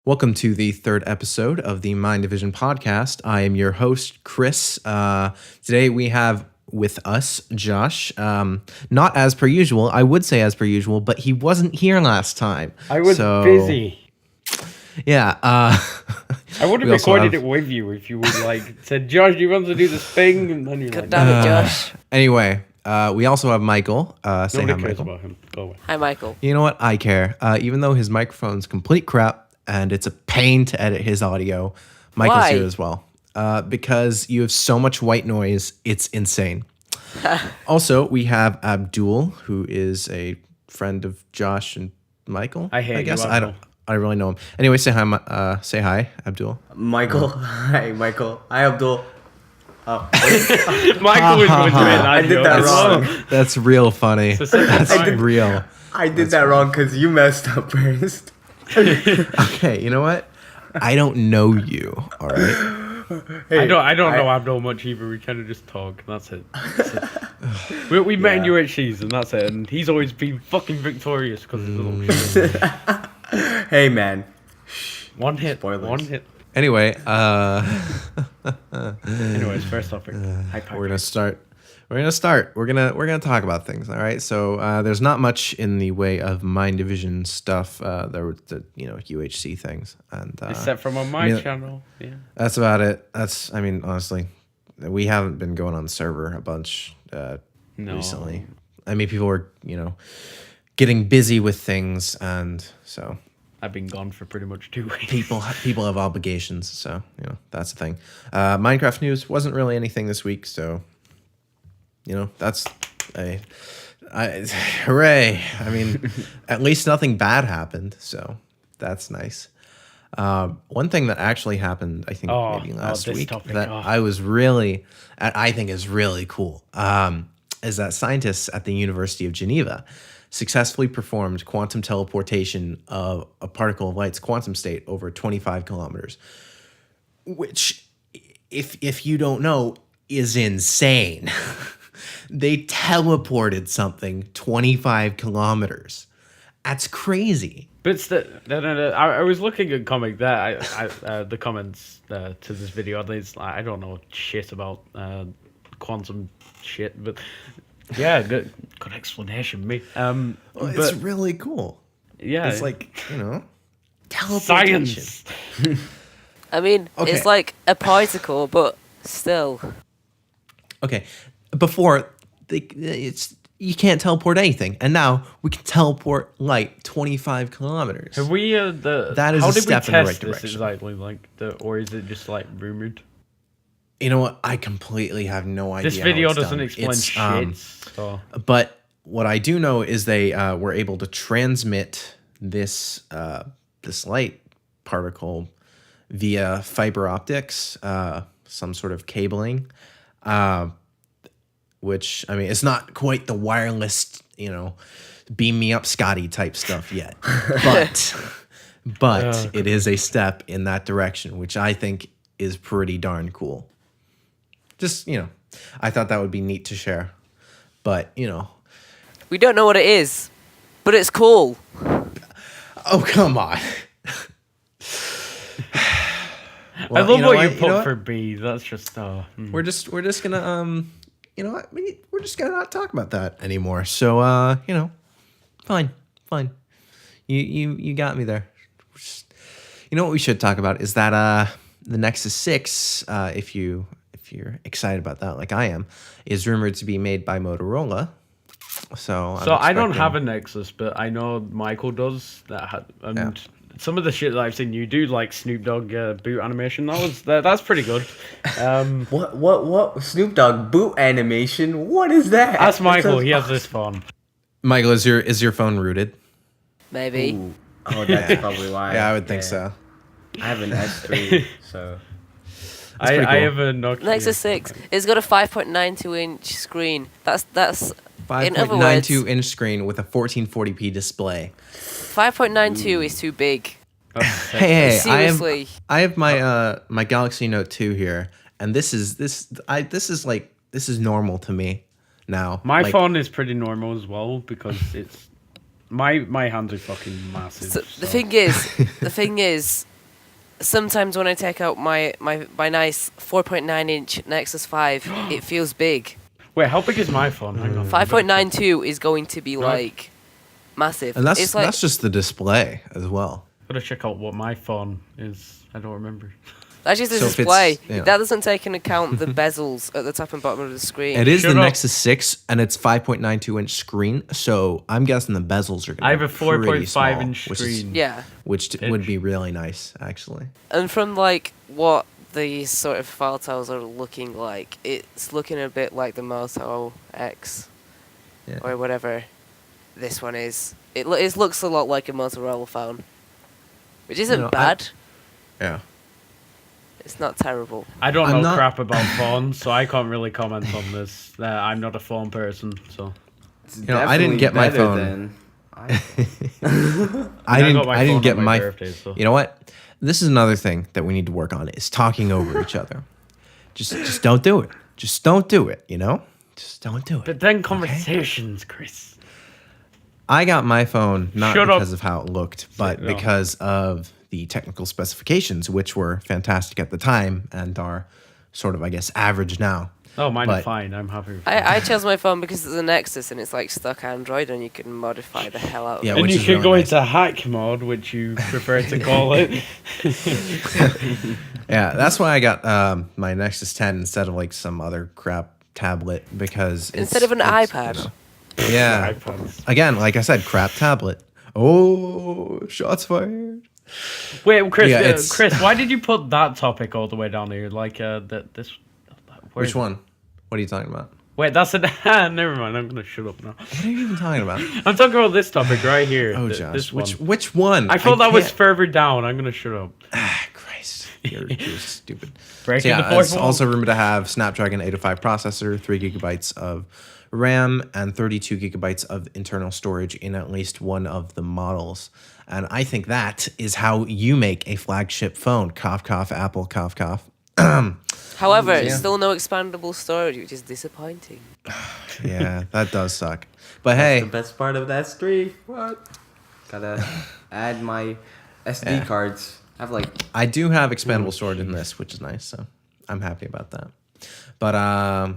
Welcome to the third episode of the MineDivision podcast. I am your host, Chris. Today we have with us Josh. Not as per usual. I would say as per usual, but he wasn't here last time. I was busy. Yeah. I would have recorded it with you if you would said, Josh, do you want to do this thing? And then you're God damn it, Josh. Anyway, we also have Michael. Say hi, Nobody cares Michael. about him. Go away. Hi, Michael. You know what? I care. Even though his microphone's complete crap and it's a pain to edit his audio, Michael's Why? here as well. Because you have so much white noise, it's insane. Also, we have Abdul, who is a friend of Josh and Michael. I hate you, guess Abdul. I don't really know him. Anyway, say hi. Say hi, Abdul. Michael. Hi, Michael. Hi, Abdul. Oh. Michael was going to I did that wrong. That's real funny. That's time. real. I did that wrong because you messed up first. Okay, you know what? I don't know you. All right. Hey, I don't know Abdul much either. We kind of just talk. And that's it. We met in UHCs and that's it. And he's always been fucking victorious because he's a little shit. Hey, man. One hit. Spoilers. One hit. Anyway, Anyways, first topic. we're gonna start. We're gonna talk about things. All right. So there's not much in the way of MineDivision stuff. There were the UHC things, and Except from on my channel. Yeah. that's about it. Honestly, we haven't been going on the server a bunch recently. People were getting busy with things, and so I've been gone for pretty much 2 weeks. people have obligations, so that's the thing. Minecraft news wasn't really anything this week, so that's hooray. At least nothing bad happened, so that's nice. One thing that actually happened, I think maybe last week, that I think is really cool, is that scientists at the University of Geneva successfully performed quantum teleportation of a particle of light's quantum state over 25 kilometers, which, if you don't know, is insane. They teleported something 25 kilometers. That's crazy. But I was looking at comic there. The comments to this video. I don't know shit about quantum shit, but yeah, good explanation, me. It's really cool. Yeah, it's teleportation. Science. Okay. It's like a particle, but still. Okay, before you can't teleport anything, and now we can teleport light 25 kilometers. Have we that is how a did step we in the test right this direction. exactly? Or is it just rumored? You know what? I completely have no idea. This video how it's doesn't done. explain shit. So. But what I do know is they were able to transmit this light particle via fiber optics, some sort of cabling, which it's not quite the wireless, beam me up Scotty type stuff yet, but it is a step in that direction, which I think is pretty darn cool. Just, I thought that would be neat to share. But, We don't know what it is, but it's cool. Oh, come on. I love what you put for B. That's just We're just gonna we're just gonna not talk about that anymore. So fine. You got me there. What we should talk about is that the Nexus 6, if you're excited about that, like I am, is rumored to be made by Motorola. So I don't have a Nexus, but I know Michael does. Some of the shit that I've seen you do, like Snoop Dogg boot animation, that's pretty good. What? Snoop Dogg boot animation? What is that? That's Michael. He has this phone. Michael, is your phone rooted? Maybe. Ooh. Oh, that's probably why. Yeah, I would think so. I have an S3, so. I have a Nokia. Nexus 6. It's got a 5.92-inch screen. That's 5.92-inch screen with a 1440p display. 5.92 is too big. Hey, Seriously. I have my my Galaxy Note 2 here, and this is normal to me now. My phone is pretty normal as well because it's my hands are fucking massive. So the thing is, sometimes when I take out my nice 4.9-inch Nexus 5, it feels big. Wait, how big is my phone? Hang on. 5.92 is going to be like massive. And it's like, that's just the display as well. Gotta check out what my phone is. I don't remember. That's just the So if display. yeah. That doesn't take into account the bezels at the top and bottom of the screen. It is Shut the up. Nexus 6, and it's 5.92-inch screen, so I'm guessing the bezels are going to be I have a pretty small, 4.5-inch screen. Yeah. which would be really nice, actually. And from like what the sort of file tiles are looking like, it's looking a bit like the Moto X Yeah. or whatever this one is. It looks a lot like a Motorola phone, which isn't bad. Yeah. It's not terrible. I don't I'm know not- crap about phones, so I can't really comment on this. I'm not a phone person, so. It's I didn't definitely get my better phone. than I got my didn't phone get on my my. birthday, so. You know what? This is another thing that we need to work on is talking over each other. Just don't do it. Just don't do it. Just don't do it. But then conversations, Chris. I got my phone not Shut up. because of how it looked, but No. because of the technical specifications, which were fantastic at the time and are sort of, I guess, average now. Oh, mine But- are fine. I'm happy with it. I chose my phone because it's a Nexus and it's like stock Android and you can modify the hell out of Yeah, it. And which you is can really go nice. into hack mode, which you prefer to call it. Yeah, that's why I got my Nexus 10 instead of like some other crap tablet because Instead of an iPad. Yeah. iPads. Again, like I said, crap tablet. Oh, shots fired. Wait, Chris. Yeah, it's- Chris, why did you put that topic all the way down here? Like this. Where Which is it? one? What are you talking about? Wait, that's a. Never mind. I'm gonna shut up now. What are you even talking about? I'm talking about this topic right here. Oh, This Josh. one. Which one? I thought that was can't- further down. I'm gonna shut up. Christ. You're stupid. Breaking So the yeah, fourth it's wall. also rumored to have Snapdragon 805 processor, 3 gigabytes of RAM, and 32 gigabytes of internal storage in at least one of the models. And I think that is how you make a flagship phone. Cough, cough, Apple, cough, cough. However, it's still no expandable storage, which is disappointing. Yeah, that does suck. But the hey, best part of that S3. What? Gotta add my SD Yeah. cards. I have like I do have expandable storage in this, which is nice. So I'm happy about that. But I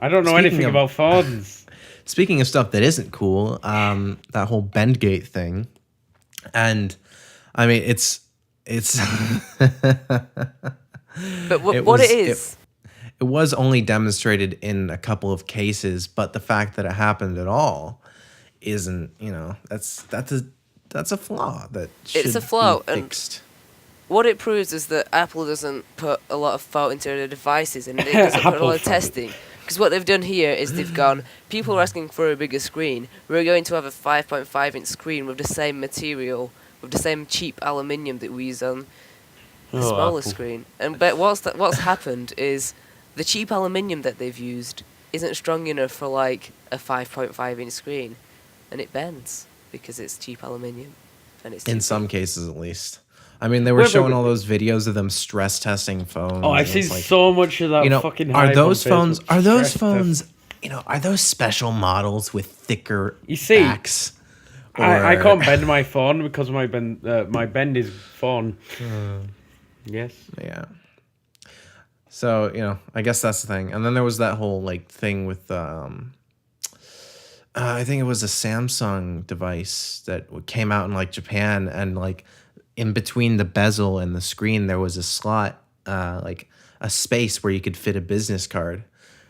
don't know Speaking anything of- about phones. speaking of stuff that isn't cool, that whole Bendgate thing, and I mean it's But It what was- it is, it was only demonstrated in a couple of cases, but the fact that it happened at all isn't, that's a flaw that should It's a flaw, be and- fixed. what it proves is that Apple doesn't put a lot of thought into their devices and it doesn't put a lot of Apple testing. Because what they've done here is they've gone, people are asking for a bigger screen. We're going to have a 5.5-inch screen with the same material, with the same cheap aluminium that we use on the Oh, smaller Apple. screen. But what's happened is the cheap aluminium that they've used isn't strong enough for like a 5.5-inch screen, and it bends because it's cheap aluminium. And it's In too some big. cases, at least. I mean, they were Wait, but- showing all those videos of them stress testing phones. Oh, I've and seen it's like, so much of that fucking hype are on those phones? Facebook. Are those Stress phones? test. Are those special models with thicker You see, backs? I Or- can't bend my phone because my bend is phone. Yes. Yeah. So, I guess that's the thing. And then there was that whole like thing with I think it was a Samsung device that came out in like Japan, and like in between the bezel and the screen there was a slot, like a space where you could fit a business card.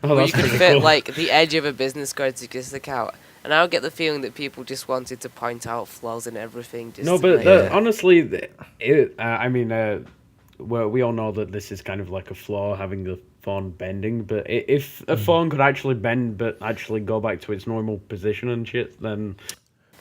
Oh, Where that's you could pretty fit cool. like the edge of a business card to stick out. And I would get the feeling that people just wanted to point out flaws in everything. Just No, to but make- Yeah. honestly, well, we all know that this is kind of like a flaw, having the phone bending. But if a phone could actually bend but actually go back to its normal position and shit, then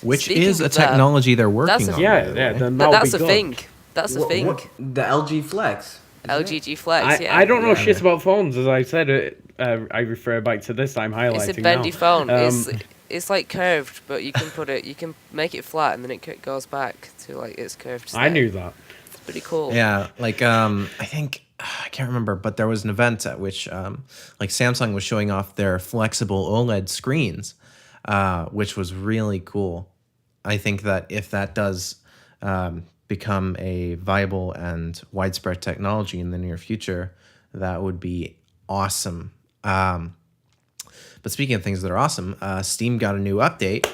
Which Speaking is a of that, technology they're working that's a- on. yeah, by the yeah, way. then But that would that's be a good. thing. That's a thing. the LG Flex. LG Flex, yeah. I don't know Yeah. shit about phones, as I said. I refer back to this. I'm highlighting It's a bendy now. phone. Um, It's like curved, but you can make it flat and then it goes back to like its curved state. I knew that. It's pretty cool. Yeah, like I think I can't remember, but there was an event at which like Samsung was showing off their flexible OLED screens, which was really cool. I think that if that does become a viable and widespread technology in the near future, that would be awesome. But speaking of things that are awesome, Steam got a new update.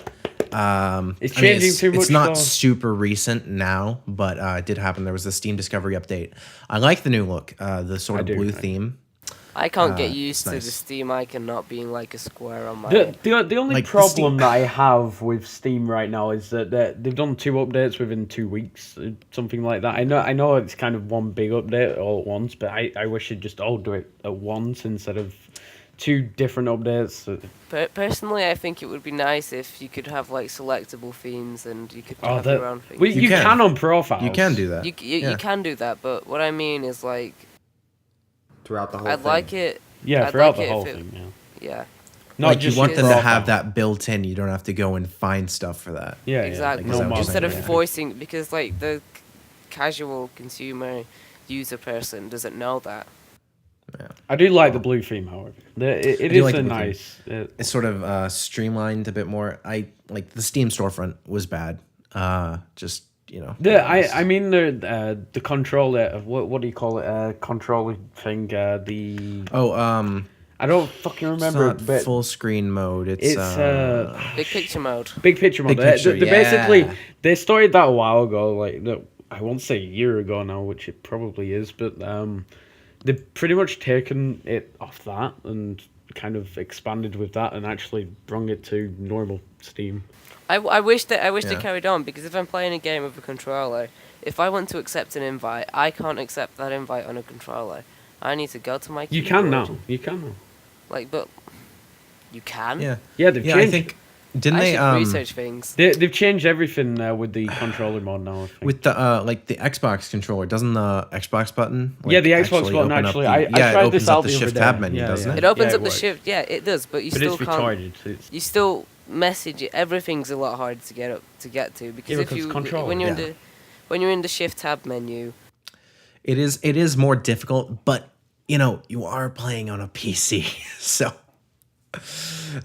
It's changing too much. It's not super recent now, but it did happen. There was a Steam Discovery update. I like the new look, the sort of blue theme. I can't get used to the Steam icon not being like a square on my... The only problem that I have with Steam right now is that they've done 2 updates within 2 weeks, something like that. I know it's kind of one big update all at once, but I wish they'd just all do it at once instead of 2 different updates. Personally, I think it would be nice if you could have like selectable themes and you could have your own things. Well, you can on profiles. You can do that. You can do that, but what I mean is like... Throughout the whole I'd thing. like it... Yeah, throughout the whole thing, yeah. Not like just you want them to profile. have that built in. You don't have to go and find stuff for that. Yeah, exactly. Like, no Instead of modding, forcing... Because like the casual consumer user person doesn't know that. Yeah. I do like the blue theme, however. It is like a nice... It's sort of streamlined a bit more. I like the Steam storefront was bad. Just, you know. I mean the controller, what do you call it? Controller thing. I don't fucking remember. It's not full screen mode. It's Big picture mode. Big picture mode. Picture, They basically they started that a while ago. Like I won't say a year ago now, which it probably is, but they've pretty much taken it off that and kind of expanded with that and actually brung it to normal Steam. I wish they carried on, because if I'm playing a game with a controller, if I want to accept an invite, I can't accept that invite on a controller. I need to go to my keyboard. You can now. Like, but you can? Yeah. Yeah, they've changed. I think didn't I they should research things. They've changed everything with the controller mod now, I think. with the like the Xbox controller, doesn't the Xbox button the Xbox button open up actually I tried it opens this up out the the other shift day. tab menu, Yeah, doesn't yeah. it? It opens Yeah, up it the works. shift. Yeah, it does, but you But still it's can't. retarded. You still message it. Everything's a lot harder to get to, because if because you controller, when you're in the shift tab menu, It is more difficult, but you know, you are playing on a PC. So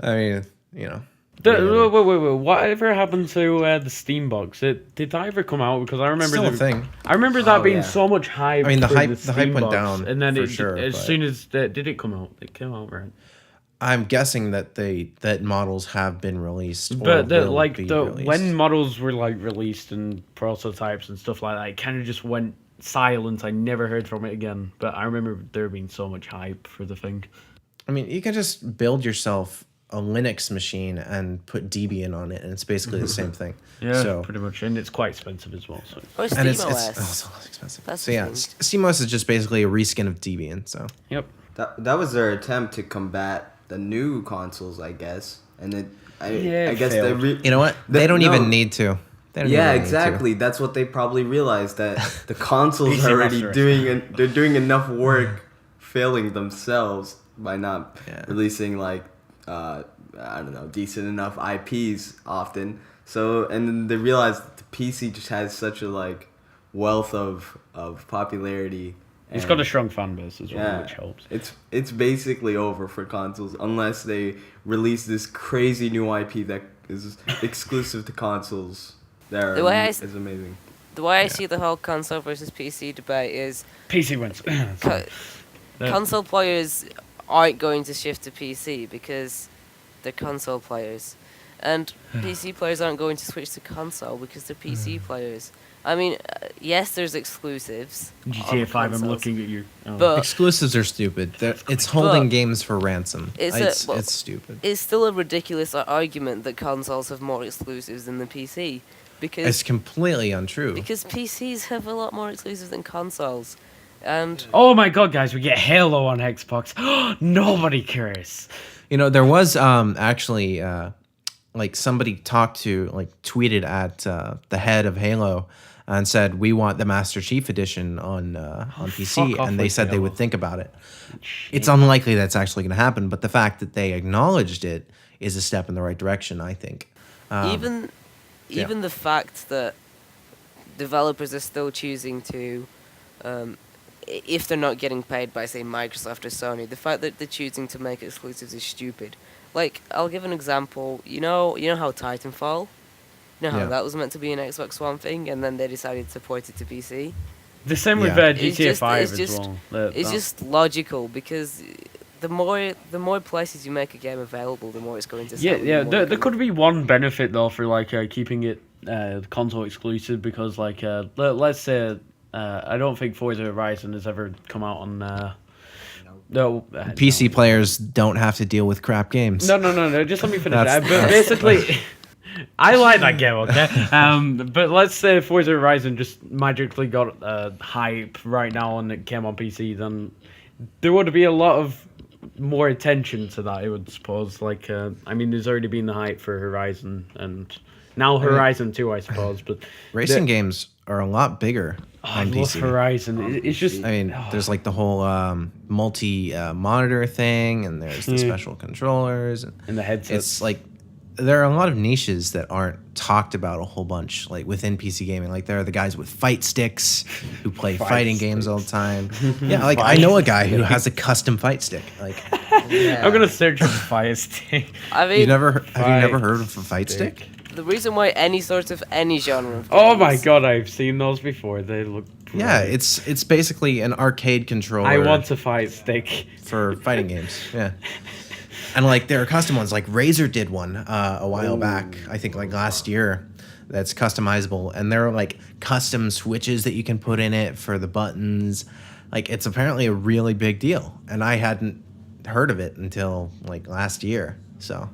I mean, you know. Wait. Whatever happened to the Steam box? Did that ever come out? Because I remember Still a thing. I remember that being so much hype. I mean, the for hype Steam went box, down and then for as sure, soon as did it come out? It came out, right? I'm guessing that models have been released. But released. when models were like released and prototypes and stuff like that, it kind of just went silent. I never heard from it again. But I remember there being so much hype for the thing. I mean, you can just build yourself a Linux machine and put Debian on it, and it's basically the same thing. Yeah, so, pretty much, and it's quite expensive as well. So. or and it's SteamOS. also less expensive. That's so the yeah, thing. SteamOS is just basically a reskin of Debian. So Yep. That was their attempt to combat the new consoles, I guess. And I guess failed. you know what? They don't even need to. They don't Yeah, even need exactly. That's what they probably realized, that the consoles PC are already Master they're doing enough work failing themselves by not releasing like I don't know, decent enough IPs often. So, and then they realized that the PC just has such a like wealth of popularity. It's got a strong fan base as well, which helps. It's basically over for consoles unless they release this crazy new IP that is exclusive to consoles. Is amazing. The way I see the whole console versus PC debate is PC wins. console players aren't going to shift to PC because they're console players, and PC players aren't going to switch to console because they're PC players. I mean, yes, there's exclusives. GTA 5, I'm consoles, looking at you. but exclusives are stupid. It's holding games for ransom. It's stupid. it's still a ridiculous argument that consoles have more exclusives than the PC, because It's completely untrue. because PCs have a lot more exclusives than consoles, and Oh my god, guys, we get Halo on Xbox. Nobody cares. You know, there was actually like somebody tweeted at the head of Halo and said, we want the Master Chief Edition on PC, fuck off and they with said they Halo. would think about it. It's unlikely that's actually going to happen, but the fact that they acknowledged it is a step in the right direction, I think. even the fact that developers are still choosing to, if they're not getting paid by, say, Microsoft or Sony, the fact that they're choosing to make exclusives is stupid. Like, I'll give an example. You know how Titanfall, No, that was meant to be an Xbox One thing, and then they decided to port it to PC. The same with GTA 5 as well. It's just logical because the more places you make a game available, the more it's going to sell. Yeah. There could be one benefit though for like keeping it console exclusive because like let's say I don't think Forza Horizon has ever come out on. No, PC players don't have to deal with crap games. No. Just let me finish that. But basically. I like that game, okay? But let's say Forza Horizon just magically got hype right now and it came on PC, then there would be a lot of more attention to that, I would suppose. Like, I mean, there's already been the hype for Horizon and now Horizon 2, I suppose. But racing games are a lot bigger on PC. I love Horizon. It's just... I mean, there's like the whole multi-monitor thing and there's the special controllers. And the headsets. It's like... There are a lot of niches that aren't talked about a whole bunch, like within PC gaming. Like there are the guys with fight sticks who play fighting games all the time. Yeah, like I know a guy who has a custom fight stick. Like, I'm gonna search for fire stick. I mean, have you never heard of a fight stick? The reason why any genre of games, oh my god, I've seen those before. They look great. Yeah, it's basically an arcade controller. I want a fight stick for fighting games. Yeah. And like there are custom ones, like Razer did one a while back, I think like last year, that's customizable. And there are like custom switches that you can put in it for the buttons. Like it's apparently a really big deal. And I hadn't heard of it until like last year. So,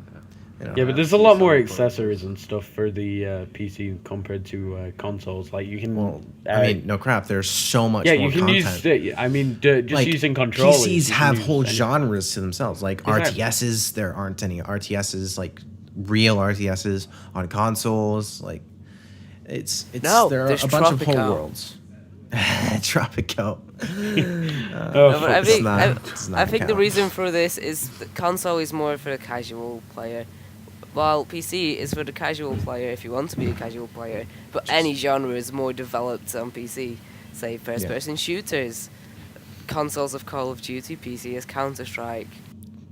you know. Yeah, but there's a lot more accessories and stuff for the PC compared to consoles. Like you can... Well, I mean, no crap, there's so much more you can content. use... I mean, just like, using controllers... PCs have whole genres to themselves. Like RTSs, there aren't any RTSs, like real RTSs on consoles. Like, there are a bunch of whole worlds. Tropico. I think the reason for this is that console is more for a casual player, while PC is for the casual player if you want to be a casual player. But any genre is more developed on PC. Say first-person shooters, consoles of Call of Duty, PC is Counter-Strike,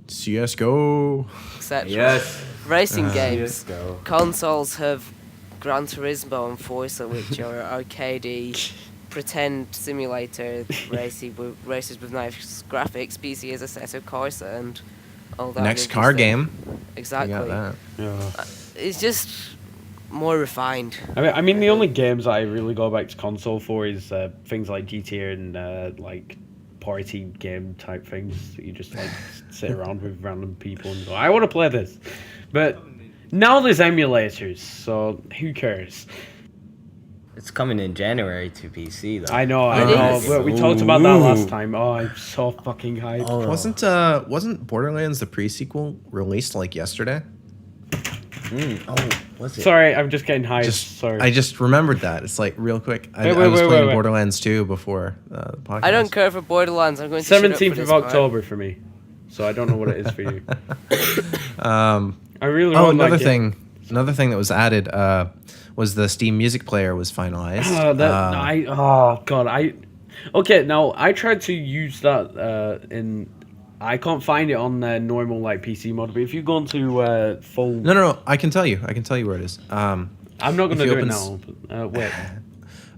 CS:GO, etc. Yes. Racing games. CS:GO. Consoles have Gran Turismo and Forza, which are arcadey, pretend simulator races with nice graphics. PC is Assetto Corsa and all that. Next car game. Exactly. You got that. Yeah. It's just more refined. I mean, the only games I really go back to console for is things like GTA and like party game type things that you just like sit around with random people and go, I want to play this. But now there's emulators, so who cares? It's coming in January to PC though. I know. We talked about that last time. Oh, I'm so fucking hyped. Oh. Wasn't Borderlands the pre-sequel released like yesterday? Oh, was it? Sorry, I'm just getting hyped. Sorry. I just remembered that. It's like real quick. I was playing Borderlands 2 before the podcast. I don't care for Borderlands. I'm going to 17th of October for me. So I don't know what it is for you. I really want another thing that was added was the Steam Music Player was finalized. Okay, now I tried to use that I can't find it on the normal like PC mode, but if you go into full... No, I can tell you where it is. I'm not going to do it now. Wait.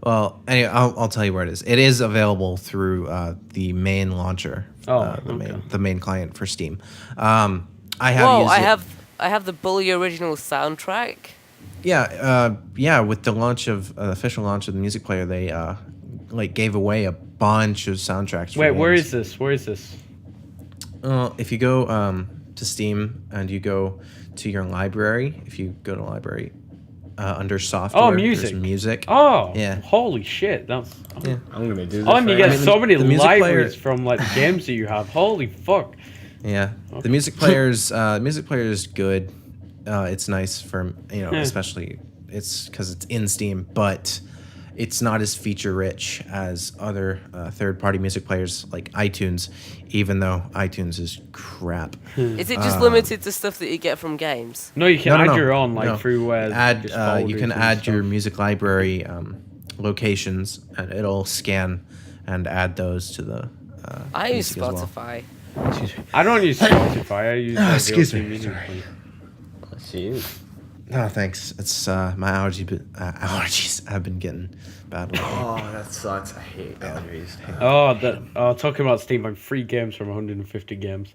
Well, anyway, I'll tell you where it is. It is available through the main launcher. The main client for Steam. I have the Bully original soundtrack. Yeah. With the launch of the official launch of the music player, they gave away a bunch of soundtracks. Wait, where is this? If you go to Steam and you go to your library, if you go to library under software, music. There's music. Oh, yeah. Holy shit! I'm gonna do this. Oh, and you get so many libraries player... from like the games that you have. Holy fuck! Yeah, okay. The music player is good. It's nice for especially it's because it's in Steam, but it's not as feature rich as other third-party music players like iTunes, even though iTunes is crap. Is it just limited to stuff that you get from games? No, you can add your own through you can add your music library locations, and it'll scan and add those to the. I use Spotify. I don't use Spotify. I use excuse me. Music. Jeez. No, thanks. It's my allergies have been getting bad lately. Oh, that sucks. I hate allergies. Talking about Steam, I'm 3 games from 150 games.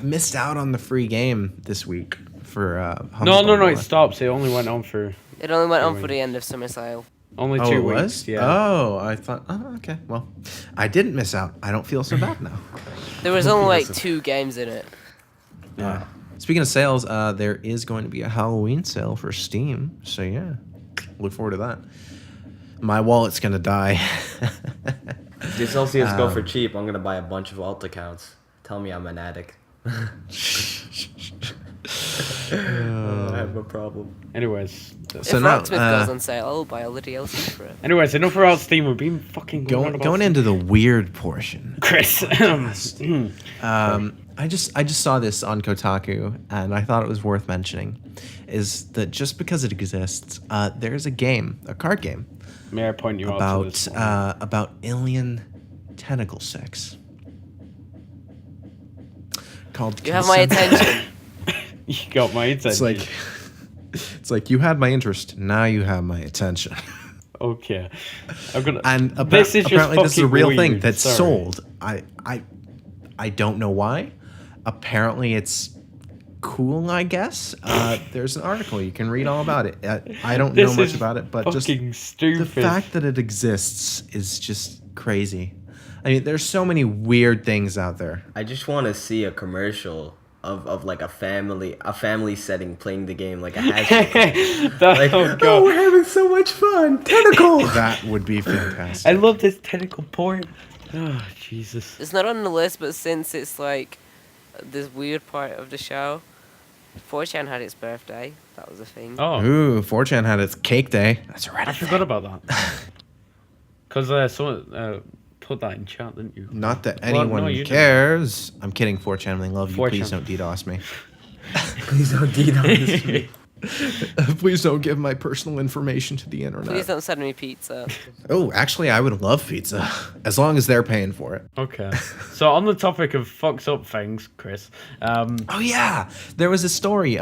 Missed out on the free game this week for No, it stops. It only went on for... It only went on for the end of summer sale. Only 2 it weeks, was? yeah. Oh, I thought... Oh, okay. Well, I didn't miss out. I don't feel so bad now. There was only like 2 games in it. Yeah. Speaking of sales, there is going to be a Halloween sale for Steam. So, yeah. Look forward to that. My wallet's going to die. The Celsius go for cheap. I'm going to buy a bunch of alt accounts. Tell me I'm an addict. I have a problem. Anyways. So if Rocksmith goes on sale, I'll buy all the DLC for it. Anyways, enough about Steam. We're being fucking going into the weird portion. Chris. I just saw this on Kotaku, and I thought it was worth mentioning, is that just because it exists, there's a card game. May I point you out to this one? About alien tentacle sex. Called You have my attention. You got my attention. It's like you had my interest. Now you have my attention. Okay. I'm gonna. And this is apparently this is a real weird. thing that's Sorry. sold. I don't know why. Apparently it's cool, I guess. There's an article. You can read all about it. I don't know much about it, but just stupid. the fact that it exists is just crazy. I mean, there's so many weird things out there. I just want to see a commercial of like a family setting playing the game, like a hashtag. Oh, we're having so much fun. Tentacle. That would be fantastic. I love this tentacle porn. Oh, Jesus. It's not on the list, but since it's like this weird part of the show, 4chan had its birthday. That was a thing. Oh. Ooh, 4chan had its cake day. That's right. I forgot about that. Because someone put that in chat, didn't you? Not that anyone cares. Didn't. I'm kidding, 4chan. I love you. 4chan. Please don't DDoS me. Please don't DDoS me. Please don't give my personal information to the internet. Please don't send me pizza. Oh, actually, I would love pizza, as long as they're paying for it. Okay. So on the topic of fucked up things, Chris. Oh yeah, there was a story.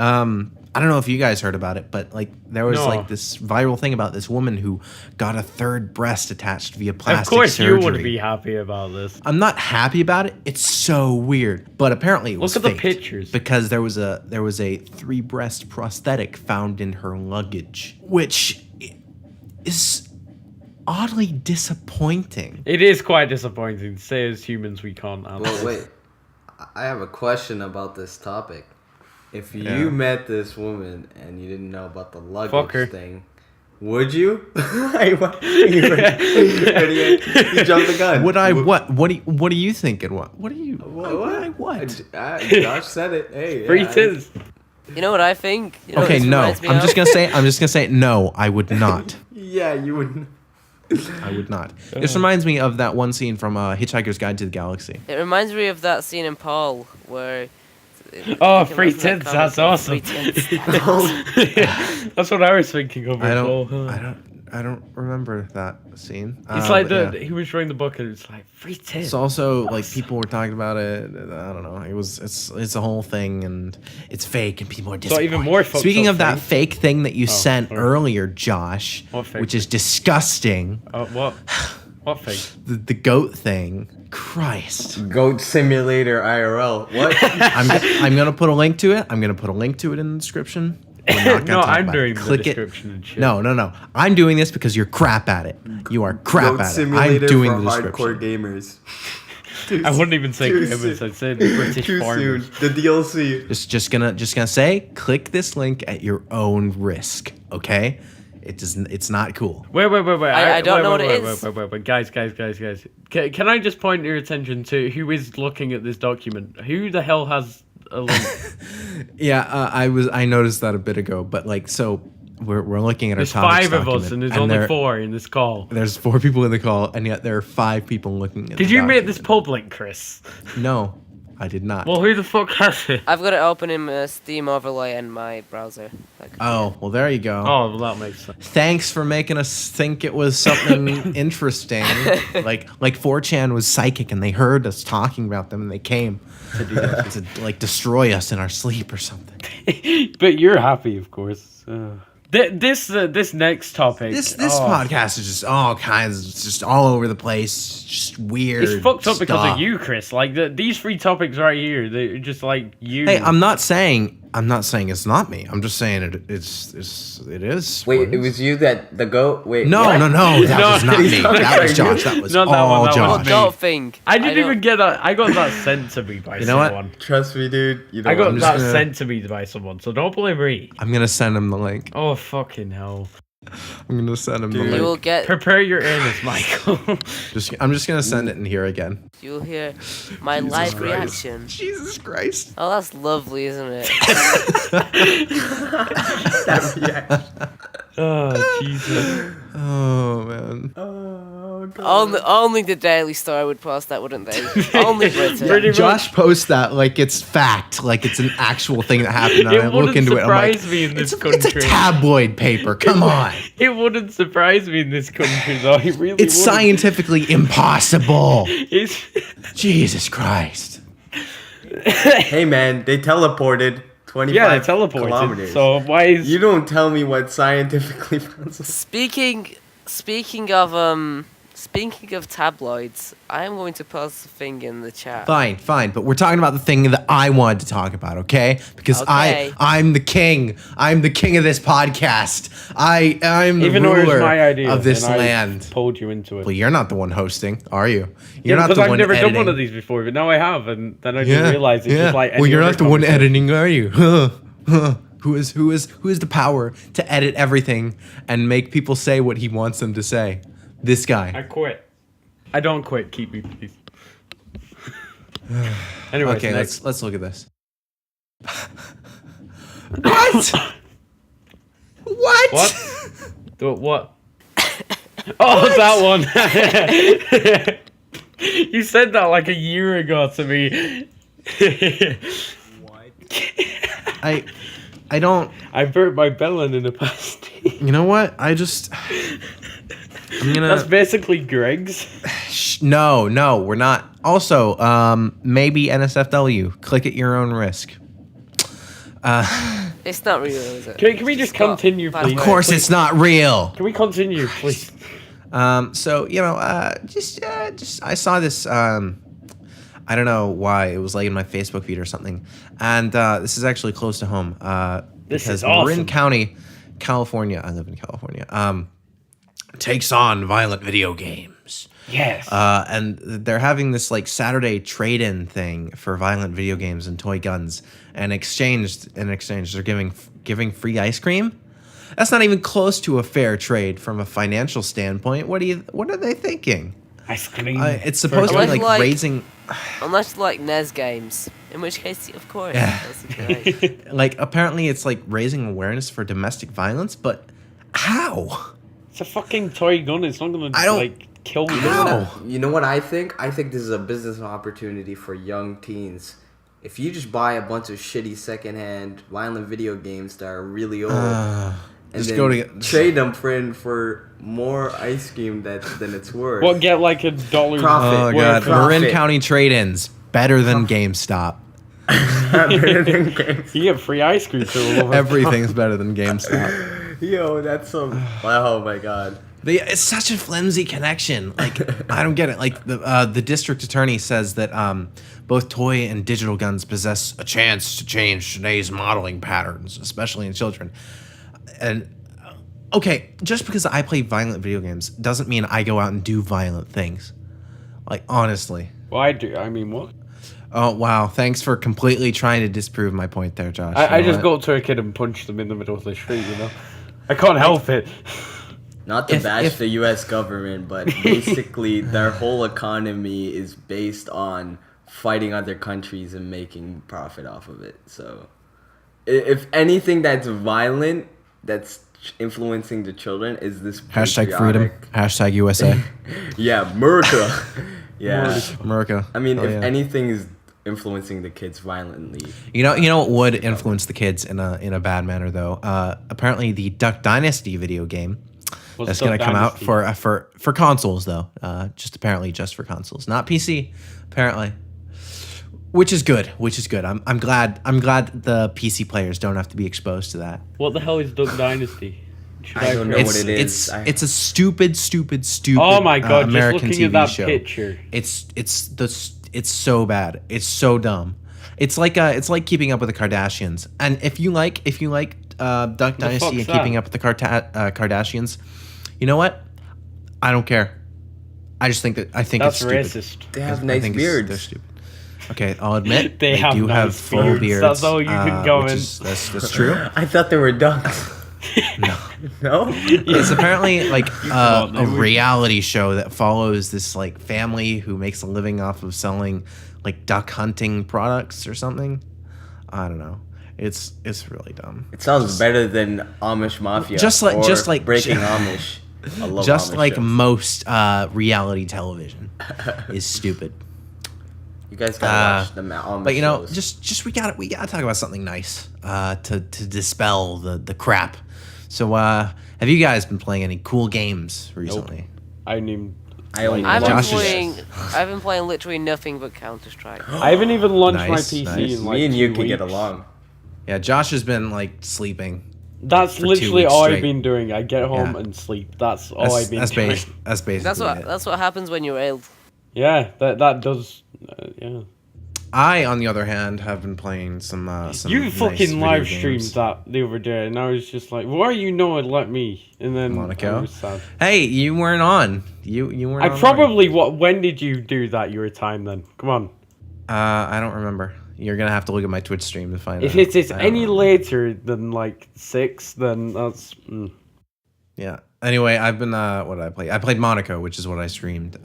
I don't know if you guys heard about it, but like there was like this viral thing about this woman who got a third breast attached via plastic surgery. Of course, you would be happy about this. I'm not happy about it. It's so weird, but apparently it was Look at faked the pictures. because there was a 3-breast prosthetic found in her luggage, which is oddly disappointing. It is quite disappointing. Say as humans we can't answer. Well, wait. I have a question about this topic. If you met this woman and you didn't know about the luggage thing, would you? You jumped the gun. Would I what? What do you think it was? What do you? What? Josh said it. Hey, Free tits. You know what I think? You know Okay, no. I'm just gonna say no. I would not. Yeah, you would. I would not. This reminds me of that one scene from Hitchhiker's Guide to the Galaxy. It reminds me of that scene in Paul where. Oh, free tits! That's awesome. Free tits. That's what I was thinking of. I don't remember that scene. It's like he was reading the book and it's like free tits. It's also like people were talking about it. I don't know. It's a whole thing and it's fake and people are disappointed. So even more. Speaking of that fake thing that you sent earlier, Josh, which is disgusting. What fake? The goat thing. Christ. Goat Simulator IRL. What? I'm gonna put a link to it. I'm gonna put a link to it in the description. No, I'm doing the description and shit. No. I'm doing this because you're crap at it. You are crap Goat at it. Simulator I'm doing for the description. hardcore gamers. I wouldn't even say gamers. I'd say British farmers. Soon. The DLC. Just gonna say, click this link at your own risk. Okay? It's not cool. Wait. I don't know what it is. Wait. Guys. Can I just point your attention to who is looking at this document? Who the hell has a link? Yeah, I noticed that a bit ago, but like, so we're looking at our topics There's 5 of us, and there's only 4 in this call. There's 4 people in the call, and yet there are 5 people looking at. Did you make this public, Chris? No, I did not. Well, who the fuck has it? I've got it open in Steam Overlay in my browser. Oh, well, there you go. Oh, well, that makes sense. Thanks for making us think it was something interesting. Like 4chan was psychic and they heard us talking about them and they came to like destroy us in our sleep or something. But you're happy, of course. This next topic. This podcast is just all kinds, just all over the place, just weird. It's fucked up stuff. because of you, Chris. Like these 3 topics right here, they're just like you. Hey, I'm not saying it's not me. I'm just saying it is. Wait, it was you that the goat. Wait, no, what? that was not me. That was Josh. That was Not that all one, that Josh. was Don't think. I didn't even get that. I got that sent to me by You know someone. what? Trust me, dude. You know I got that gonna- sent to me by someone, so don't blame me. I'm gonna send him the link. Oh fucking hell! I'm gonna send him the Dude. link. You will get. Prepare your anus, Michael. I'm just gonna send it in here again. You'll hear my Jesus live Christ. reaction. Jesus Christ. Oh, that's lovely, isn't it? That reaction. Oh Jesus! Oh man. Oh god. Only the Daily Star would post that, wouldn't they? Only Britain. Pretty much. Josh posts that like it's fact, like it's an actual thing that happened. And I look wouldn't into it. I'm like, surprise me in this it's country. a tabloid paper. Come on. It wouldn't surprise me in this country, though. It really It's wouldn't. scientifically impossible. It's Jesus Christ. Hey man, they teleported 25 yeah, they teleported. kilometers. So why is You don't tell me what scientifically possible. Speaking of tabloids, I am going to post a thing in the chat. Fine, but we're talking about the thing that I wanted to talk about, okay? Because Okay. I'm the king. I'm the king of this podcast. I'm the even though it was ruler my idea of this and I land. pulled you into it? Well, you're not the one hosting, are you? You're Yeah, not because the I've one never editing. done one of these before, but now I have, and then I just realized it's just like. Well, any you're other not the one conversation. editing, are you? Who is the power to edit everything and make people say what he wants them to say? This guy. I quit. I don't quit. Keep me, please. Anyway, Okay, next. let's look at this. What? What? What? What? Oh, that one. You said that like a year ago to me. I don't. I burnt my belly in the past. You know what? I'm gonna. That's basically Greg's. No, we're not. Also, maybe NSFW. Click at your own risk. It's not real, is it? Can we just It's not. continue, By please? the Of way. course, it's not real. Can we continue, please? So just I saw this. I don't know why it was like in my Facebook feed or something, and this is actually close to home. This because is awesome. Marin County, California. I live in California. Takes on violent video games. Yes. And they're having this like Saturday trade-in thing for violent video games and toy guns, and in exchange they're giving free ice cream. That's not even close to a fair trade from a financial standpoint. What are they thinking? Ice cream. It's supposed to be Unless, like raising, Unless like NES games, in which case, of course. Yeah. That's great. like apparently it's like raising awareness for domestic violence, but how? It's a fucking toy gun. It's not gonna I don't- like kill me. How? You know what I think? I think this is a business opportunity for young teens. If you just buy a bunch of shitty secondhand violent video games that are really old, and just then go to trade them for more ice cream than it's worth. What, get like $1 Profit. Oh Word god, profit. Marin County trade-ins better than GameStop. You get free ice cream for all of it. Everything's better than GameStop. Yo, that's some. Oh my god. It's such a flimsy connection. Like I don't get it. Like the district attorney says that both toy and digital guns possess a chance to change today's modeling patterns, especially in children. And okay, just because I play violent video games doesn't mean I go out and do violent things. Like honestly. Well, I do. I mean, what? Oh wow! Thanks for completely trying to disprove my point there, Josh. I You know just what? go up to a kid and punch them in the middle of the street. You know, I can't help it. Not to If- bash if- the U.S. government, but basically their whole economy is based on fighting other countries and making profit off of it. So, if anything that's violent, that's influencing the children, is this Hashtag freedom. patriotic- Hashtag USA. Yeah, America. Yeah. America. I mean, Oh, if yeah. anything is influencing the kids violently. You know what would influence the kids in a bad manner though? Apparently the Duck Dynasty video game that's going to come out for consoles though. Just for consoles, not PC apparently. Which is good. I'm glad the PC players don't have to be exposed to that. What the hell is Duck Dynasty? I don't know what it is. It's a stupid. Oh my god! American just looking TV at that show. picture. It's so bad. It's so dumb. It's like Keeping Up with the Kardashians. And if you like Duck Dynasty and Keeping Up with the Kardashians, you know what? I don't care. I think it's stupid. Racist. They have nice beards. They're stupid. Okay, I'll admit they do have full beards. That's all you can go in. That's true. I thought they were ducks. No. It's apparently like a reality show that follows this like family who makes a living off of selling like duck hunting products or something. I don't know. It's really dumb. It sounds better than Amish Mafia. Just like Breaking Amish. I love just Amish like shows. most reality television is stupid. You guys gotta watch the Amish But you know, shows. just we gotta talk about something nice to dispel the crap. So have you guys been playing any cool games recently? Nope. I've been playing literally nothing but Counter-Strike. I haven't even launched my PC in like Me and you 2 can get weeks. along. Yeah, Josh has been like sleeping. That's for 2 literally weeks all straight. I've been doing. I get home and sleep. That's all I've been doing. That's basically it. That's what happens when you're ill. Yeah, that does. Yeah. I, on the other hand, have been playing some You nice fucking video live games. streamed that the other day, and I was just like, "Why you know it? Let me." And then Monaco. I was sad. Hey, you weren't on. You weren't. I online. probably when did you do that? Your time then? Come on. I don't remember. You're gonna have to look at my Twitch stream to find If out. it's I don't any remember. later than like 6, then that's. Yeah. Anyway, I've been what did I play? I played Monaco, which is what I streamed.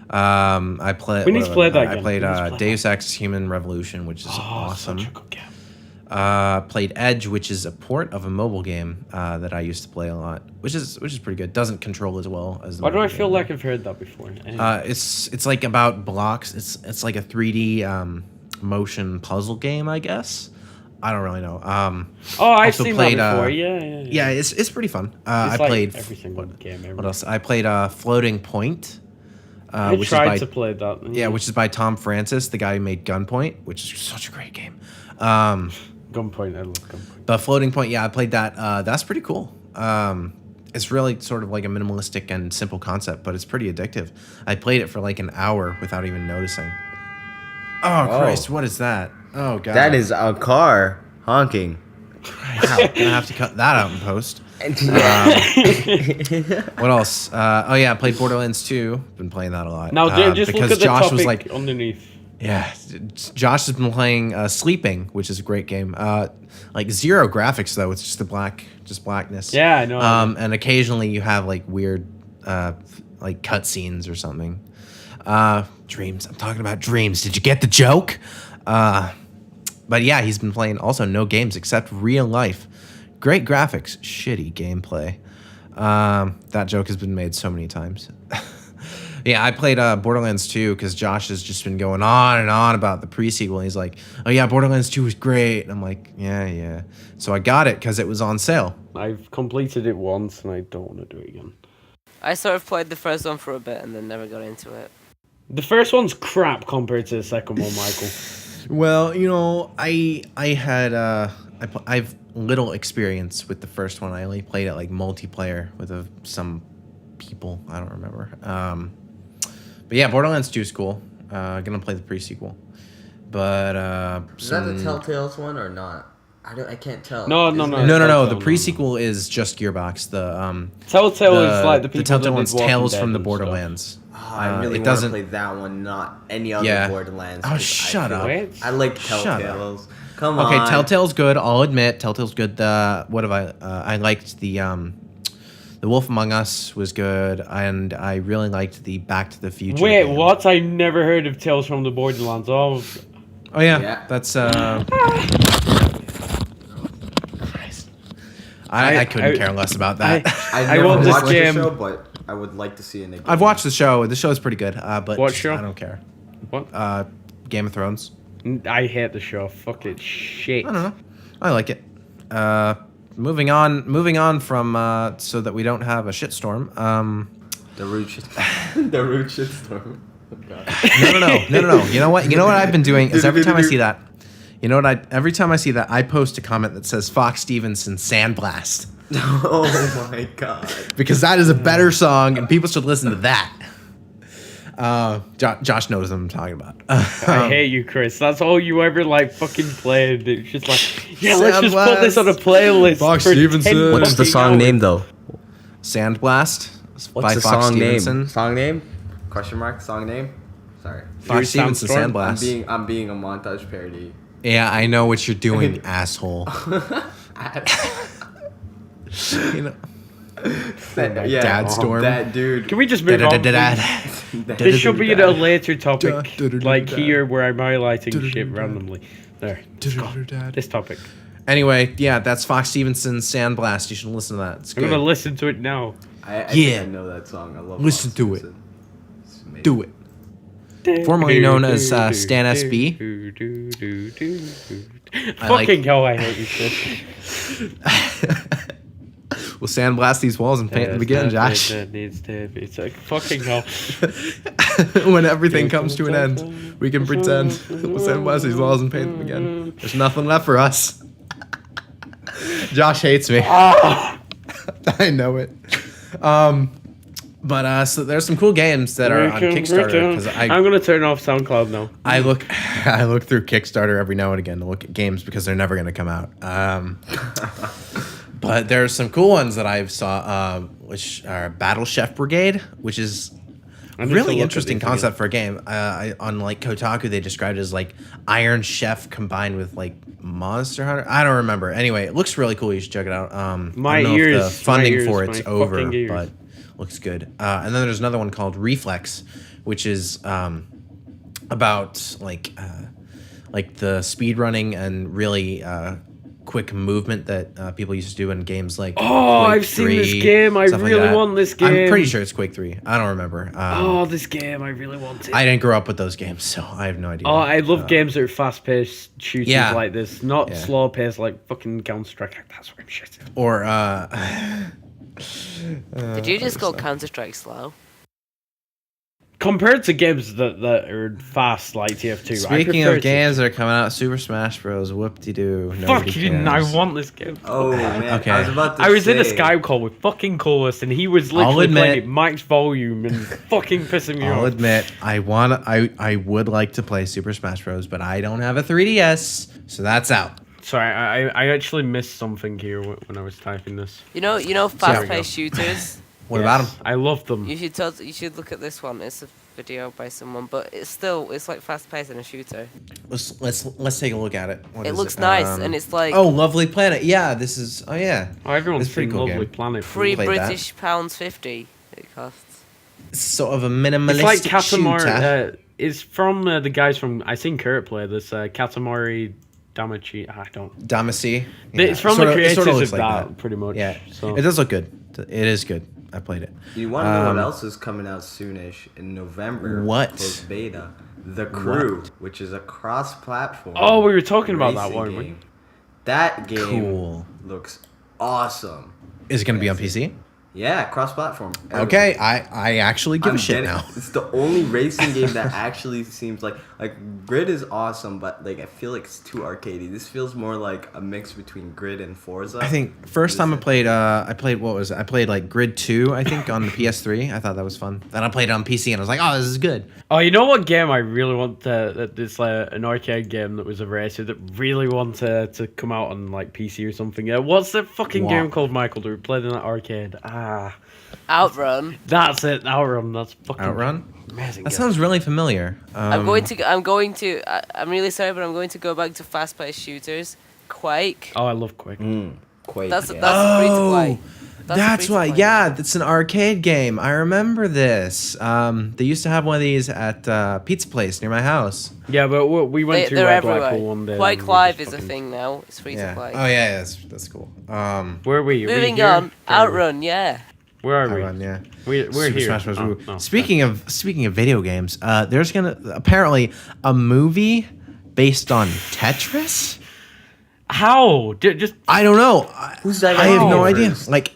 I played. We need to play that I again. played Deus Ex: Human Revolution, which is awesome. Such a good game. Played Edge, which is a port of a mobile game that I used to play a lot, which is pretty good. Doesn't control as well as. Why do I feel like I've heard that before? It's like about blocks. It's like a 3D motion puzzle game, I guess. I don't really know. I've also seen played, that before. Yeah. It's pretty fun. It's I like played every single game ever. what else? I played Floating Point. I Which tried is to play that. yeah, which is by Tom Francis, the guy who made Gunpoint, which is such a great game. Gunpoint. I love Gunpoint. But Floating Point, yeah, I played that. That's pretty cool. It's really sort of like a minimalistic and simple concept, but it's pretty addictive. I played it for like an hour without even noticing. Oh, Christ, what is that? Oh, God. That is a car honking. Wow, gonna have to cut that out in post. What else? I played Borderlands 2. Been playing that a lot. Now, just look at the Josh topic was like, underneath. yeah, Josh has been playing Sleeping, which is a great game. Like zero graphics though; it's just blackness. Yeah, I know. And occasionally you have like weird, like cutscenes or something. Dreams. I'm talking about dreams. Did you get the joke? But yeah, he's been playing also no games except real life. Great graphics, shitty gameplay. That joke has been made so many times. Yeah, I played Borderlands 2 because Josh has just been going on and on about the pre-sequel. He's like, oh yeah, Borderlands 2 is great. And I'm like, yeah. So I got it because it was on sale. I've completed it once and I don't want to do it again. I sort of played the first one for a bit and then never got into it. The first one's crap compared to the second one, Michael. Well, you know, I've little experience with the first one. I only played it like multiplayer with some people. I don't remember. But yeah, Borderlands 2 is cool. Gonna play the pre-sequel. But Is that the Telltale's one or not? I can't tell. No. No. The pre-sequel is just Gearbox. The Telltale is like the people Telltale that one's did Walking Tales Dead from the and Borderlands. I really want to play that one, not any other Borderlands. Oh, shut up. I like Telltales. Come on. Okay, Telltale's good. I'll admit, Telltale's good. What have I liked the Wolf Among Us was good, and I really liked the Back to the Future. Wait, game. what? I never heard of Tales from the Borderlands. Oh yeah. That's I couldn't care less about that. I've I never want this watched game. the show, but I would like to see it again. I've watched the show. The show's pretty good, but What show? I don't care. What? Game of Thrones. I hate the show. Fuck it. Shit. I don't know. I like it. Moving on from so that we don't have a shitstorm. The root shitstorm. Oh, God. No. You know what I've been doing is every time I see that, I post a comment that says Fox Stevenson Sandblast. Oh my God. Because that is a better song and people should listen to that. Josh knows what I'm talking about. I hate you, Chris. That's all you ever like fucking played. It's just like, yeah, let's just put this on a playlist. Fox Stevenson. What's the song name though? Sandblast. What's the Fox song Stevenson. name? Song name? Question mark? Song name? Sorry. Fox Stevenson Sandblast. I'm being a montage parody. Yeah, I know what you're doing, asshole. You know. Dad storm. That dude. Can we just move on? This should be a later topic, like here where I'm highlighting shit randomly. There. This topic. Anyway, yeah, that's Fox Stevenson Sandblast. You should listen to that. It's good. I'm gonna listen to it now. I think I know that song. I love. Listen Fox to it. Stevenson. Do it. Formerly known as Stan SB. Fucking hell, I hate you, Chris. We'll sandblast these walls and paint them again, Josh. That needs to be. It's like fucking hell. When everything comes to an end, we can pretend we'll sandblast these walls and paint them again. There's nothing left for us. Josh hates me. I know it. But so there's some cool games that are on Kickstarter. Because I'm gonna turn off SoundCloud now. I look through Kickstarter every now and again to look at games because they're never gonna come out. But there's some cool ones that I saw, which are Battle Chef Brigade, which is a really interesting concept for a game. On like Kotaku, they described it as like Iron Chef combined with like Monster Hunter. I don't remember. Anyway, it looks really cool. You should check it out. I don't know if the funding for it's over, but looks good. And then there's another one called Reflex, which is about like the speed running and really quick movement that people used to do in games like Quake I've 3, seen this game. I really want this game. I'm pretty sure it's Quake 3. I don't remember. This game. I really want it. I didn't grow up with those games, so I have no idea. I love games that are fast-paced shooters like this, not slow-paced like fucking Counter-Strike. That's what I'm shitting. Or did you just go Counter-Strike slow? Compared to games that are fast like TF2, speaking of games that are coming out, Super Smash Bros. Whoop-de-doo. Fuck you! I want this game. Oh man, okay. I was in a Skype call with fucking Coolest, and he was literally playing it max volume and fucking pissing me off. I'll admit, I would like to play Super Smash Bros, but I don't have a 3DS, so that's out. Sorry, I actually missed something here when I was typing this. You know, fast-paced shooters. What about them? I love them. You should look at this one. It's a video by someone, but it's like fast-paced in a shooter. Let's take a look at it. It looks nice, and it's like Lovely Planet. Yeah, this is. Oh yeah. Oh, everyone's pretty seen cool Lovely game. Planet. £3 British £50 it costs. Sort of a minimalistic It's like Katamari. shooter. It's from the guys from. I seen Kurt play this. Katamari Damacy. I don't. Damacy. Yeah. It's from the creators of that, pretty much. Yeah. So. It does look good. It is good. I played it. You want to know what else is coming out soonish in November? What? Closed beta. The Crew, which is a cross-platform. Oh, we were talking about that one. Game. That game looks awesome. Is it going to be on PC? Yeah, cross-platform. Okay, I actually give a shit now. It's the only racing game that actually seems like Grid is awesome, but like I feel like it's too arcadey. This feels more like a mix between Grid and Forza. I think first time I played like Grid 2, I think, on the PS3. I thought that was fun. Then I played it on PC and I was like, oh, this is good. Oh, you know what game I really want this an arcade game that was a racer that really want to come out on like PC or something. What's that fucking game called, Michael, that we played in that arcade? Outrun. That's it. Outrun. That's fucking Outrun. Amazing. That sounds really familiar. I'm really sorry, but I'm going to go back to fast-paced shooters. Quake. Oh, I love Quake. Quake. That's free to play. That's why. Yeah, that's an arcade game. I remember this. They used to have one of these at Pizza Place near my house. Yeah, but we went through Blackpool one day. Quake Live is a thing now. It's free to play. Oh yeah, that's cool. Where were you? Moving on. Outrun. Yeah. Where are we? Yeah. We're Super here. Smash Bros. Woo. No, Speaking of video games, there's apparently a movie based on Tetris. How? Just I don't know. Who's I directing have no it idea. first? Like,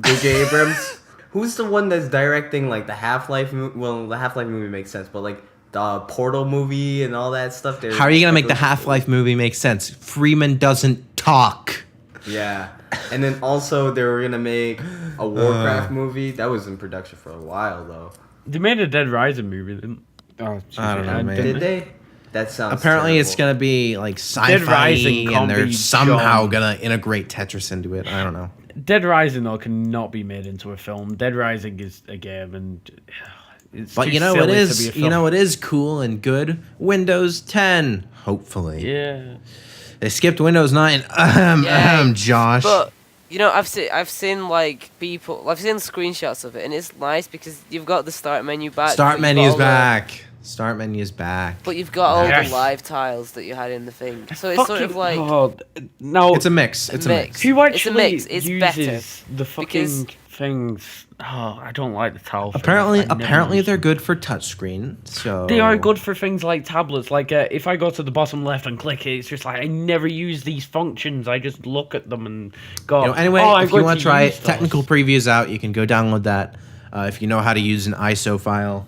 J.J. Abrams. Who's the one that's directing like the Half-Life movie? Well, the Half-Life movie makes sense, but like the Portal movie and all that stuff. how are you gonna make the Half-Life movie make sense? Freeman doesn't talk. Yeah, and then also they were gonna make a Warcraft movie that was in production for a while though. they made a Dead Rising movie. Didn't? Oh, I don't know, man. Did they? That sounds. Apparently, terrible. it's gonna be like Dead Rising sci-fi, can't and they're be somehow done. gonna integrate Tetris into it. I don't know. Dead Rising though cannot be made into a film. Dead Rising is a game, and it's But too you know silly what to is be a film. you know what is cool and good? Windows 10, hopefully. Yeah. They skipped Windows 9. Yeah, Josh. But you know, I've seen like people, I've seen screenshots of it, and it's nice because you've got the start menu back. Start but you've menu's got all back. Start menu's back. But you've got all Yes. the live tiles that you had in the thing, so it's sort of like no. It's a mix. It's a mix. Who actually It's a mix. It's uses better the fucking because- things? Oh, I don't like the towel. thing. Apparently, I never apparently use they're them. good for touchscreen. So They are good for things like tablets. Like if I go to the bottom left and click it, it's just like I never use these functions. I just look at them and go. You know, anyway, oh, I'm if you going want to try use it, those." technical previews out. You can go download that if you know how to use an ISO file.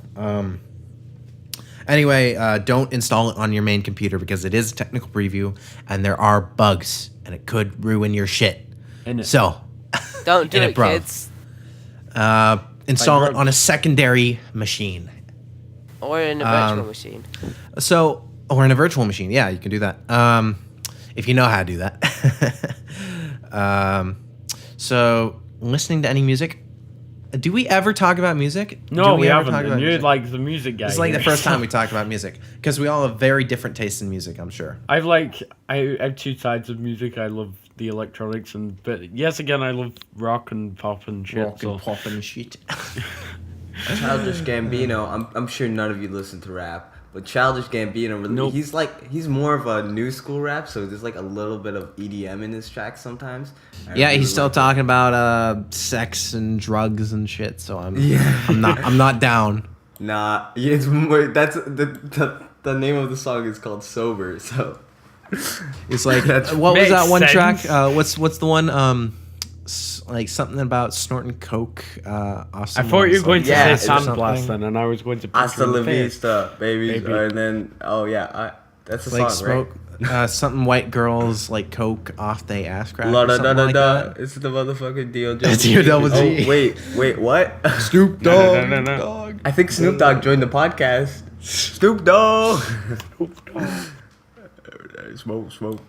Anyway, don't install it on your main computer because it is a technical preview and there are bugs and it could ruin your shit. Innit? So, don't do in it, it, bro. kids, install Like it on a secondary machine. or in a virtual machine. So, or in a virtual machine. Yeah, you can do that. If you know how to do that. So, listening to any music. Do we ever talk about music? No, Do we ever haven't. talk about And you're music? like the music guy. It's like the here. first time we talked about music because we all have very different tastes in music. I'm sure. I have two sides of music. I love the electronics but yes, again, I love rock and pop and shit. pop and shit. Childish Gambino. I'm sure none of you listen to rap, but Childish Gambino, really, Nope. he's more of a new school rap, so there's like a little bit of EDM in his tracks sometimes. Yeah, he's still talking about sex and drugs and shit. So I'm Yeah. I'm not down. Nah, it's more. That's the name of the song is called Sober. So It's like That's- what was Makes that one track? sense. What's the one? Like something about snorting coke. Off I thought you were going to Yeah, say it's Sandblast something. then, and I was going to. Hasta la Baby. vista, baby. Baby. And then that's the like song, smoke something white girls like coke off they ass crack. right? Or La da something da like da. that. It's the motherfucking DOJ. It's DOJ. Oh wait, what? Snoop No, Dogg. no, no, no. Dog. I think Snoop Dogg joined the podcast. Snoop Dogg. Smoke.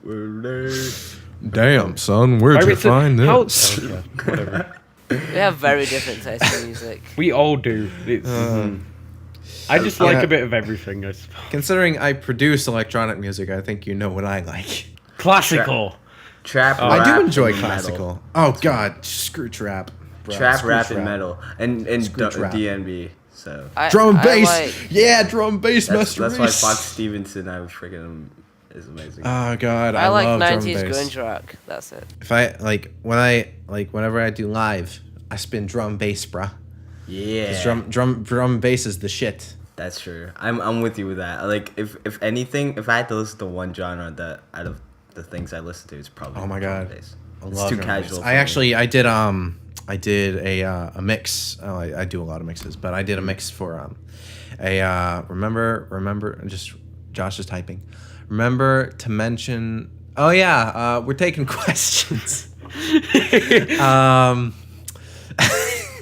Damn, son, where'd you find How- this? Okay, whatever. We have very different tastes in music. We all do. It's, I just like yeah. a bit of everything, I suppose. Considering I produce electronic music, I think you know what I like. Classical. Trap. I rap, do enjoy and metal. classical. Oh God, screw trap. Bro. Trap, Screw rap, trap. and metal, and Screw trap. DNB. So Drum and bass. like- Yeah, drum and bass that's why masteries. Fox Stevenson, I was freaking is amazing. Oh God, I like love 90s drum and bass. grunge rock. That's it. If I whenever I do live, I spin drum bass, bruh. Yeah, 'Cause drum bass is the shit. that's true. I'm with you with that. Like if anything, if I had to listen to one genre that out of the things I listen to, it's probably Oh my drum God. bass. I It's love too drum casual. bass. for I me. actually I did a mix. Oh, I do a lot of mixes, but I did a mix for remember just Josh is typing. Remember to mention. Oh yeah, we're taking questions.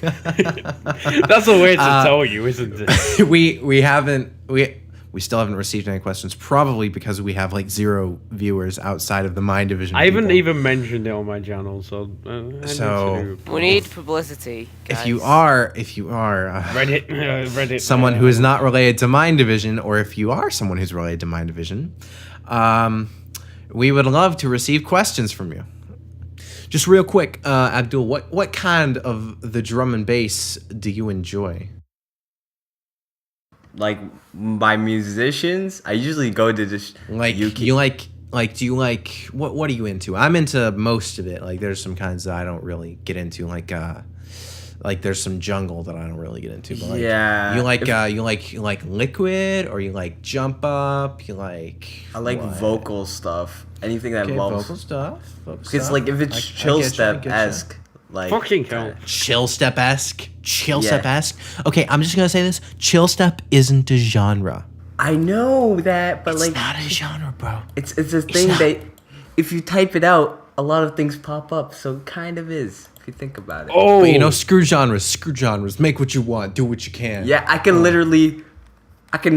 That's a way to tell you, isn't it? we still haven't received any questions. Probably because we have like 0 viewers outside of the MineDivision. I haven't people. even mentioned it on my channel, so. I need So- to We need publicity. Guys. If you are Reddit. someone who is not related to MineDivision, or if you are someone who's related to MineDivision, we would love to receive questions from you. Just real quick, Abdul, what kind of the drum and bass do you enjoy? like by musicians. I usually go to just Like do you like what are you into? I'm into most of it. Like there's some kinds that I don't really get into, like like there's some jungle that I don't really get into. But like, Yeah. you like liquid, or you like jump up. You like I like what? vocal stuff. Anything that involves vocal stuff. Because like if it's chill step esque, like Fucking hell. Chill step esque. Okay, I'm just gonna say this: chill step isn't a genre. I know that, but It's like not a genre, bro. it's a thing that if you type it out, a lot of things pop up. So it kind of is if you think about it. Oh, But you know, screw genres. Make what you want. Do what you can. Yeah, I can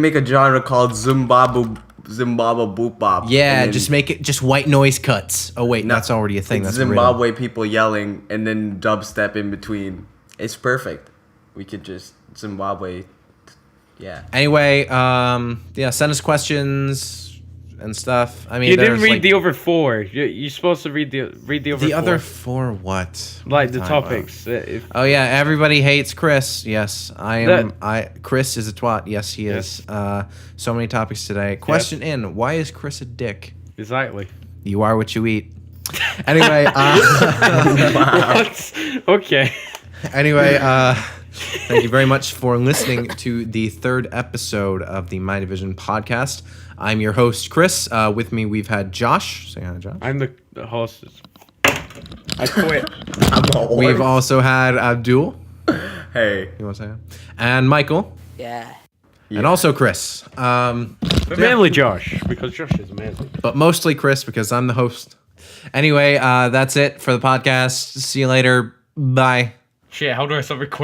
make a genre called Zimbabwe Boop Bop. Yeah, just make it just white noise cuts. Oh wait, that's already a thing. It's That's Zimbabwe people yelling and then dubstep in between. It's perfect. We could just Zimbabwe. Yeah. Anyway, send us questions and stuff. I mean, you didn't read the other 4. You're supposed to read the other 4. The other 4 what? Like the topics. Oh yeah, everybody hates Chris. Yes, I am. Chris is a twat. Yes, he is. So many topics today. Question in: why is Chris a dick? Exactly. You are what you eat. Anyway. What? Okay. Anyway, thank you very much for listening to the 3rd episode of the MineDivision podcast. I'm your host, Chris. With me, we've had Josh. Say hi, Josh. I'm the host. I quit. We've also had Abdul. Hey. You want to say hi? And Michael. Yeah. And also Chris. But mainly Josh, because Josh is amazing. But mostly Chris, because I'm the host. Anyway, that's it for the podcast. See you later. Bye. Shit, how do I stop recording?